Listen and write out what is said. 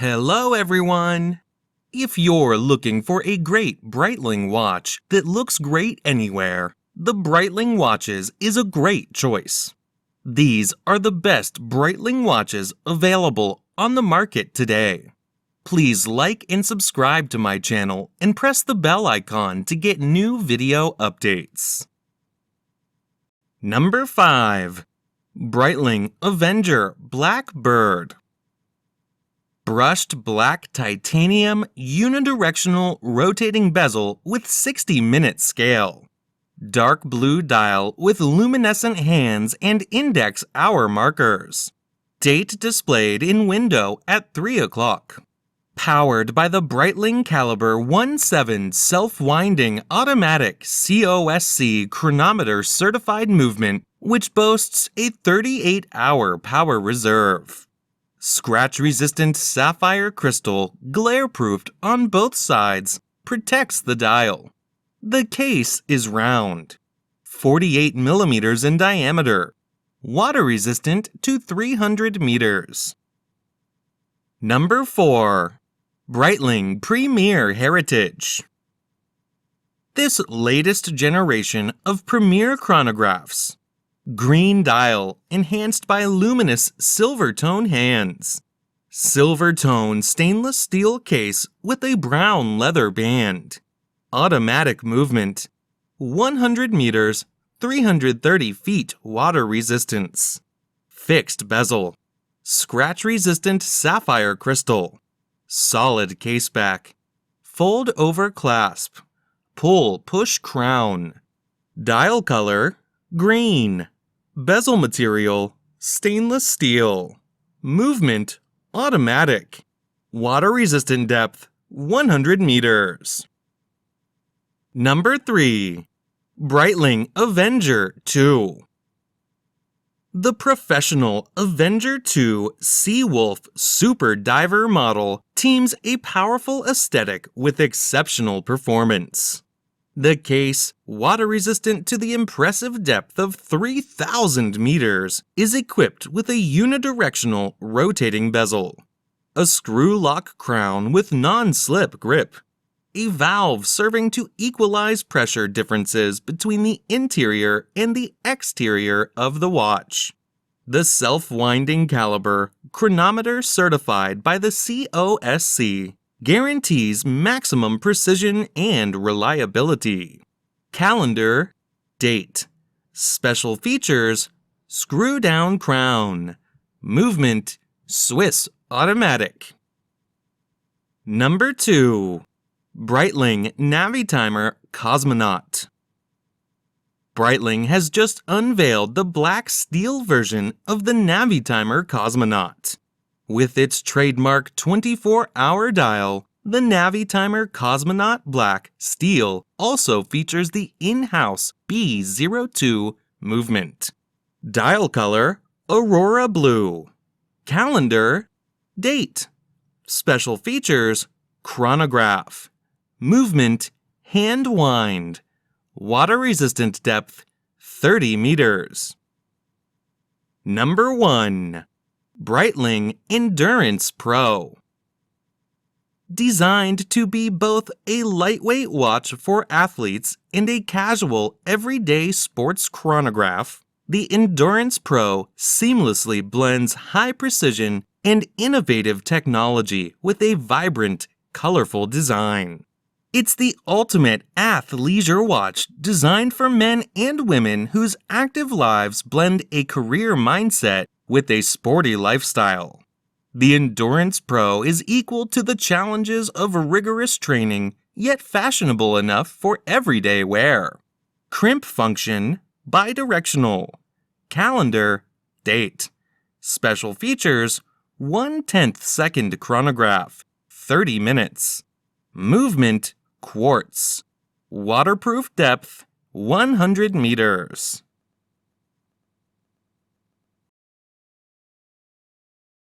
Hello everyone! If you're looking for a great Breitling watch that looks great anywhere, the Breitling watches is a great choice. These are the best Breitling watches available on the market today. Please like and subscribe to my channel and press the bell icon to get new video updates. Number 5. Breitling Avenger BlackBird. Brushed black titanium unidirectional rotating bezel with 60-minute scale. Dark blue dial with luminescent hands and index hour markers. Date displayed in window at 3 o'clock. Powered by the Breitling Caliber 17 self-winding automatic COSC chronometer certified movement, which boasts a 38-hour power reserve. Scratch-resistant sapphire crystal, glare-proofed on both sides, protects the dial. The case is round, 48 millimeters in diameter, water-resistant to 300 meters. Number 4. Breitling Premier Heritage. This latest generation of Premier chronographs. Green dial enhanced by luminous silver tone hands. Silver tone stainless steel case with a brown leather band. Automatic movement. 100 meters, 330 feet water resistance. Fixed bezel. Scratch-resistant sapphire crystal. Solid caseback. Fold-over clasp. Pull-push crown. Dial color, green. Bezel material, stainless steel. Movement, automatic. Water-resistant depth, 100 meters. Number 3. Breitling Avenger 2. The professional Avenger 2 Seawolf Super Diver model teams a powerful aesthetic with exceptional performance. The case, water-resistant to the impressive depth of 3,000 meters, is equipped with a unidirectional rotating bezel, a screw-lock crown with non-slip grip, a valve serving to equalize pressure differences between the interior and the exterior of the watch. The self-winding caliber, chronometer certified by the COSC, guarantees maximum precision and reliability. Calendar, date. Special features, screw-down crown. Movement, Swiss automatic. Number 2. Breitling Navitimer Cosmonaut. Breitling has just unveiled the black steel version of the Navitimer Cosmonaut. With its trademark 24-hour dial, the Navitimer Cosmonaut Black Steel also features the in-house B02 movement. Dial color, Aurora Blue. Calendar, date. Special features, chronograph. Movement, hand wind. Water-resistant depth, 30 meters. Number 1. Breitling Endurance Pro. Designed to be both a lightweight watch for athletes and a casual, everyday sports chronograph, the Endurance Pro seamlessly blends high precision and innovative technology with a vibrant, colorful design. It's the ultimate athleisure watch designed for men and women whose active lives blend a career mindset with a sporty lifestyle. The Endurance Pro is equal to the challenges of rigorous training, yet fashionable enough for everyday wear. Crimp function, bidirectional. Calendar, date. Special features, 1/10 second chronograph, 30 minutes. Movement, quartz. Waterproof depth, 100 meters.